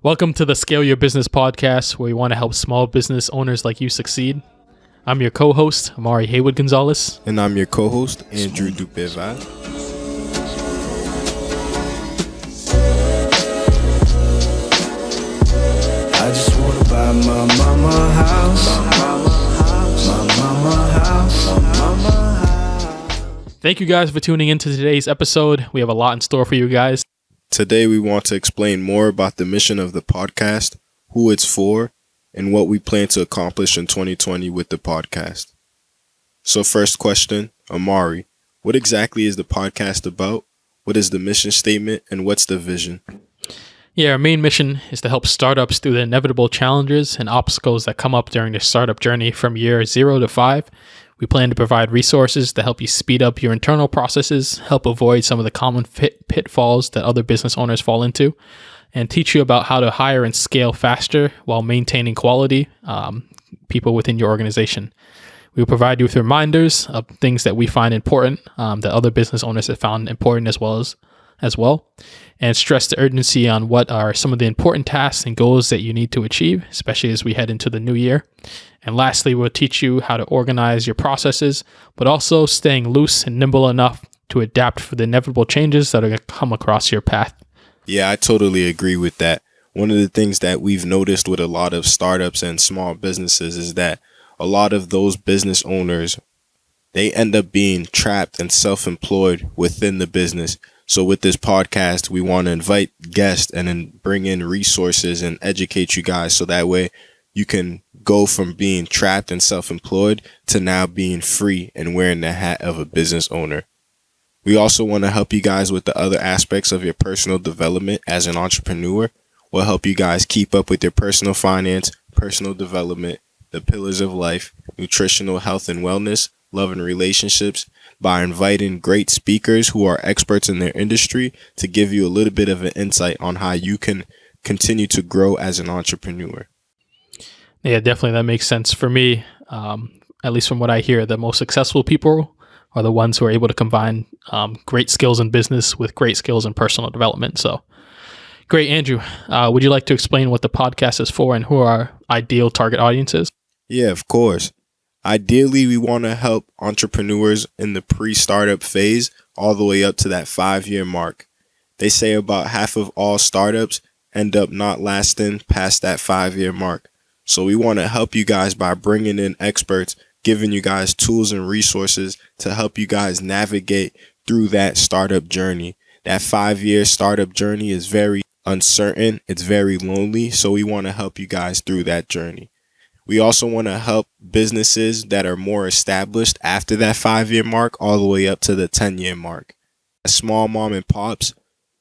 Welcome to the Scale Your Business podcast, where we want to help small business owners like you succeed. I'm your co-host, Amari Gonzalez. And I'm your co-host, Drew Duperval. I just want to buy my mama a house. My mama house. Thank you guys for tuning into today's episode. We have a lot in store for you guys. Today we want to explain more about the mission of the podcast, who it's for, and what we plan to accomplish in 2020 with the podcast. So first question, Amari, what exactly is the podcast about? What is the mission statement and what's the vision? Yeah, our main mission is to help startups through the inevitable challenges and obstacles that come up during their startup journey from year 0 to 5. We plan to provide resources to help you speed up your internal processes, help avoid some of the common pitfalls that other business owners fall into, and teach you about how to hire and scale faster while maintaining quality people within your organization. We will provide you with reminders of things that we find important that other business owners have found important as well, and stress the urgency on what are some of the important tasks and goals that you need to achieve, especially as we head into the new year. And lastly, we'll teach you how to organize your processes, but also staying loose and nimble enough to adapt for the inevitable changes that are going to come across your path. Yeah, I totally agree with that. One of the things that we've noticed with a lot of startups and small businesses is that a lot of those business owners, they end up being trapped and self-employed within the business. So with this podcast, we want to invite guests and then bring in resources and educate you guys so that way you can go from being trapped and self-employed to now being free and wearing the hat of a business owner. We also want to help you guys with the other aspects of your personal development as an entrepreneur. We'll help you guys keep up with your personal finance, personal development, the pillars of life, nutritional health and wellness, love and relationships, by inviting great speakers who are experts in their industry to give you a little bit of an insight on how you can continue to grow as an entrepreneur. Yeah, definitely. That makes sense. For me, at least from what I hear, the most successful people are the ones who are able to combine great skills in business with great skills in personal development. So great. Andrew, would you like to explain what the podcast is for and who our ideal target audience is? Yeah, of course. Ideally, we want to help entrepreneurs in the pre-startup phase all the way up to that 5-year mark. They say about half of all startups end up not lasting past that 5-year mark. So we want to help you guys by bringing in experts, giving you guys tools and resources to help you guys navigate through that startup journey. That 5-year startup journey is very uncertain. It's very lonely. So we want to help you guys through that journey. We also want to help businesses that are more established after that 5-year mark all the way up to the 10-year mark. Small mom and pops,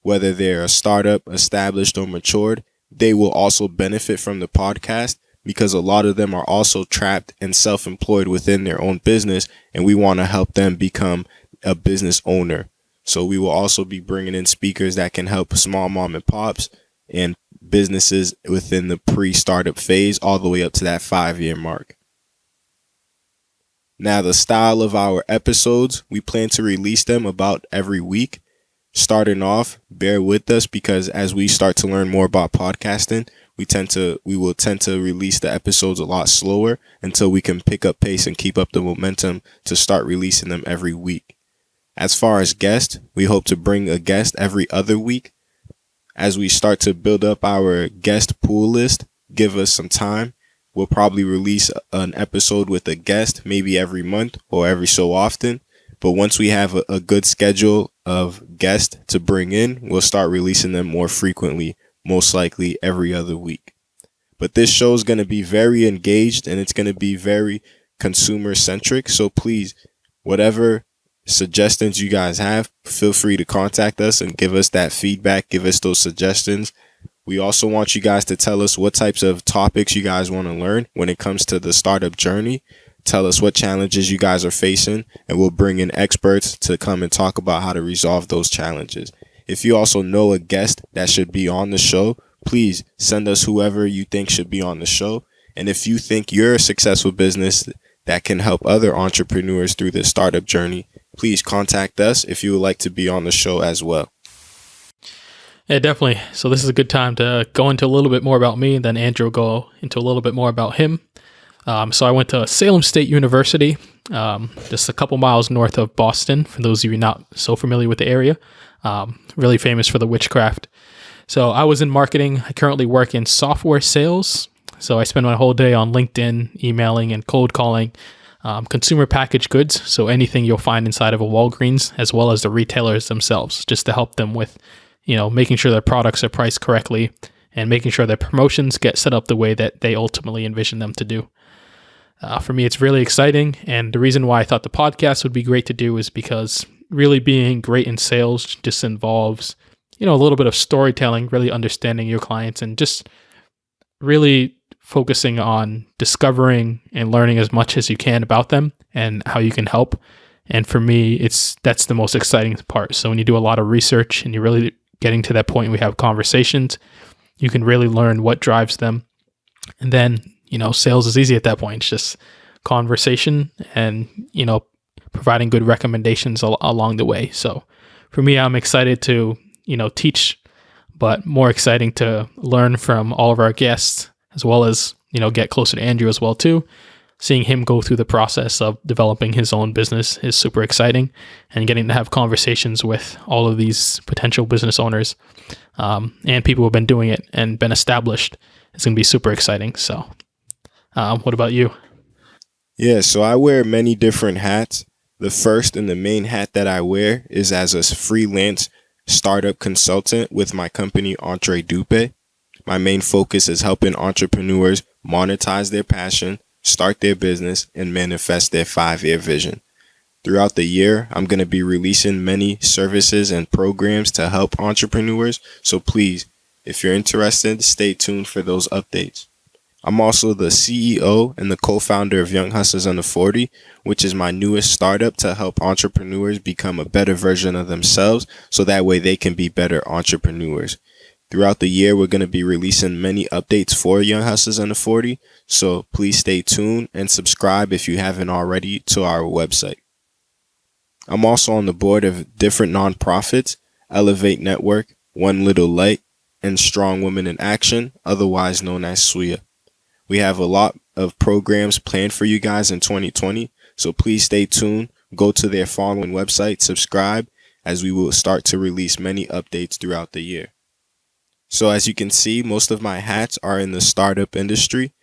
whether they're a startup, established or matured, they will also benefit from the podcast, because a lot of them are also trapped and self-employed within their own business, and we want to help them become a business owner. So we will also be bringing in speakers that can help small mom and pops and businesses within the pre-startup phase all the way up to that 5-year mark. Now, the style of our episodes, we plan to release them about every week. Starting off, bear with us, because as we start to learn more about podcasting, we will tend to release the episodes a lot slower until we can pick up pace and keep up the momentum to start releasing them every week. As far as guests, we hope to bring a guest every other week. As we start to build up our guest pool list, give us some time. We'll probably release an episode with a guest maybe every month or every so often. But once we have a good schedule of guests to bring in, we'll start releasing them more frequently, most likely every other week. But this show is going to be very engaged and it's going to be very consumer centric. So please, whatever suggestions you guys have, feel free to contact us and give us that feedback, give us those suggestions. We also want you guys to tell us what types of topics you guys want to learn when it comes to the startup journey. Tell us what challenges you guys are facing, and we'll bring in experts to come and talk about how to resolve those challenges. If you also know a guest that should be on the show, please send us whoever you think should be on the show. And if you think you're a successful business that can help other entrepreneurs through the startup journey, please contact us if you would like to be on the show as well. Yeah, definitely. So this is a good time to go into a little bit more about me, and then Andrew will go into a little bit more about him. So I went to Salem State University, just a couple miles north of Boston, for those of you not so familiar with the area. Really famous for the witchcraft. So I was in marketing. I currently work in software sales. So I spend my whole day on LinkedIn, emailing, and cold calling consumer packaged goods. So anything you'll find inside of a Walgreens, as well as the retailers themselves, just to help them with, making sure their products are priced correctly and making sure their promotions get set up the way that they ultimately envision them to do. For me, it's really exciting. And the reason why I thought the podcast would be great to do is because really being great in sales just involves, a little bit of storytelling, really understanding your clients, and just really focusing on discovering and learning as much as you can about them and how you can help. And for me, that's the most exciting part. So when you do a lot of research and you're really getting to that point, we have conversations, you can really learn what drives them. And then, sales is easy at that point. It's just conversation and, providing good recommendations along the way. So for me, I'm excited to, teach, but more exciting to learn from all of our guests, as well as, get closer to Andrew as well too. Seeing him go through the process of developing his own business is super exciting, and getting to have conversations with all of these potential business owners and people who have been doing it and been established is going to be super exciting. So what about you? Yeah, so I wear many different hats. The first and the main hat that I wear is as a freelance startup consultant with my company, Drew Duperval. My main focus is helping entrepreneurs monetize their passion, start their business, and manifest their 5-year vision. Throughout the year, I'm going to be releasing many services and programs to help entrepreneurs. So please, if you're interested, stay tuned for those updates. I'm also the CEO and the co-founder of Young Hustlers Under 40, which is my newest startup to help entrepreneurs become a better version of themselves, so that way they can be better entrepreneurs. Throughout the year, we're going to be releasing many updates for Young Hustlers Under 40, so please stay tuned and subscribe if you haven't already to our website. I'm also on the board of different nonprofits, Elevate Network, One Little Light, and Strong Women in Action, otherwise known as SYB. We have a lot of programs planned for you guys in 2020, so please stay tuned. Go to their following website, subscribe, as we will start to release many updates throughout the year. So as you can see, most of my hats are in the startup industry.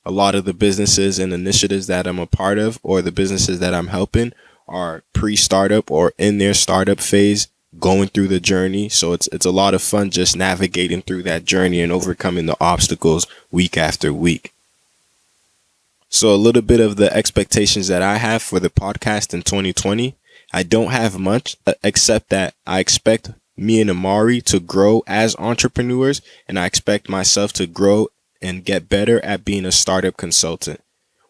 A lot of the businesses and initiatives that I'm a part of, or the businesses that I'm helping, are pre-startup or in their startup phase, going through the journey. So it's a lot of fun just navigating through that journey and overcoming the obstacles week after week. So a little bit of the expectations that I have for the podcast in 2020. I don't have much, except that I expect me and Amari to grow as entrepreneurs, and I expect myself to grow and get better at being a startup consultant.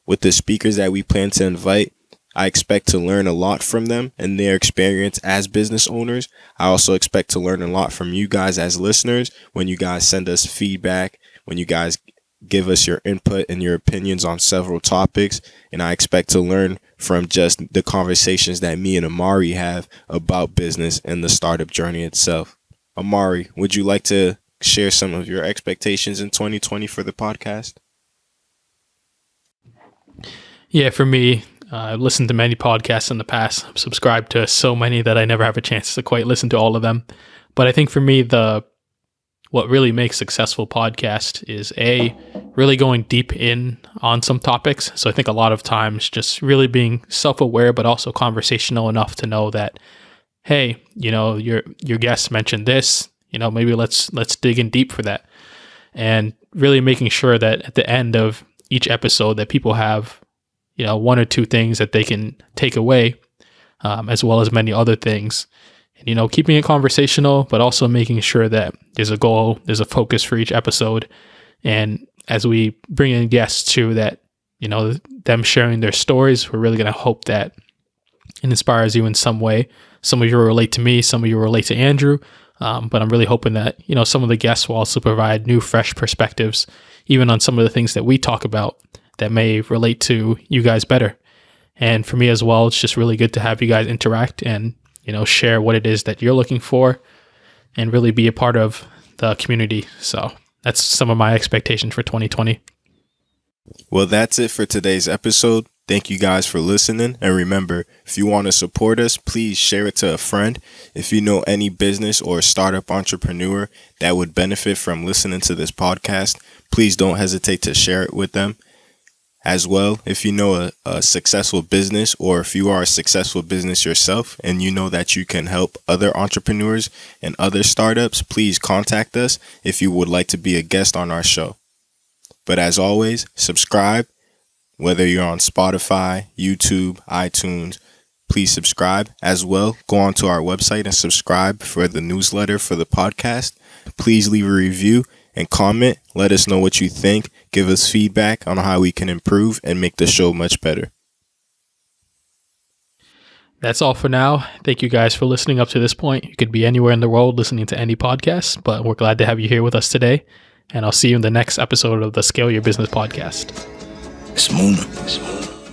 With the speakers that we plan to invite, I expect to learn a lot from them and their experience as business owners. I also expect to learn a lot from you guys as listeners when you guys send us feedback, when you guys give us your input and your opinions on several topics. And I expect to learn from just the conversations that me and Amari have about business and the startup journey itself. Amari, would you like to share some of your expectations in 2020 for the podcast? Yeah, for me, I've listened to many podcasts in the past. I've subscribed to so many that I never have a chance to quite listen to all of them. But I think for me, what really makes successful podcast is really going deep in on some topics. So I think a lot of times just really being self-aware, but also conversational enough to know that, hey, your guest mentioned this, maybe let's dig in deep for that. And really making sure that at the end of each episode that people have, one or two things that they can take away, as well as many other things. And, keeping it conversational, but also making sure that there's a goal, there's a focus for each episode. And as we bring in guests too, that, them sharing their stories, we're really going to hope that it inspires you in some way. Some of you will relate to me, some of you will relate to Andrew. But I'm really hoping that, some of the guests will also provide new, fresh perspectives, even on some of the things that we talk about that may relate to you guys better. And for me as well, it's just really good to have you guys interact and, share what it is that you're looking for. and really be a part of the community. So that's some of my expectations for 2020. Well, that's it for today's episode. Thank you guys for listening. And remember, if you want to support us, please share it to a friend. If you know any business or startup entrepreneur that would benefit from listening to this podcast, please don't hesitate to share it with them. As well, if you know a successful business, or if you are a successful business yourself and you know that you can help other entrepreneurs and other startups, please contact us if you would like to be a guest on our show. But as always, subscribe. Whether you're on Spotify, YouTube, iTunes, please subscribe. As well, go onto our website and subscribe for the newsletter for the podcast. Please leave a review and comment. Let us know what you think. Give us feedback on how we can improve and make the show much better. That's all for now. Thank you guys for listening up to this point. You could be anywhere in the world listening to any podcast, but we're glad to have you here with us today. And I'll see you in the next episode of the Scale Your Business podcast. It's Moona.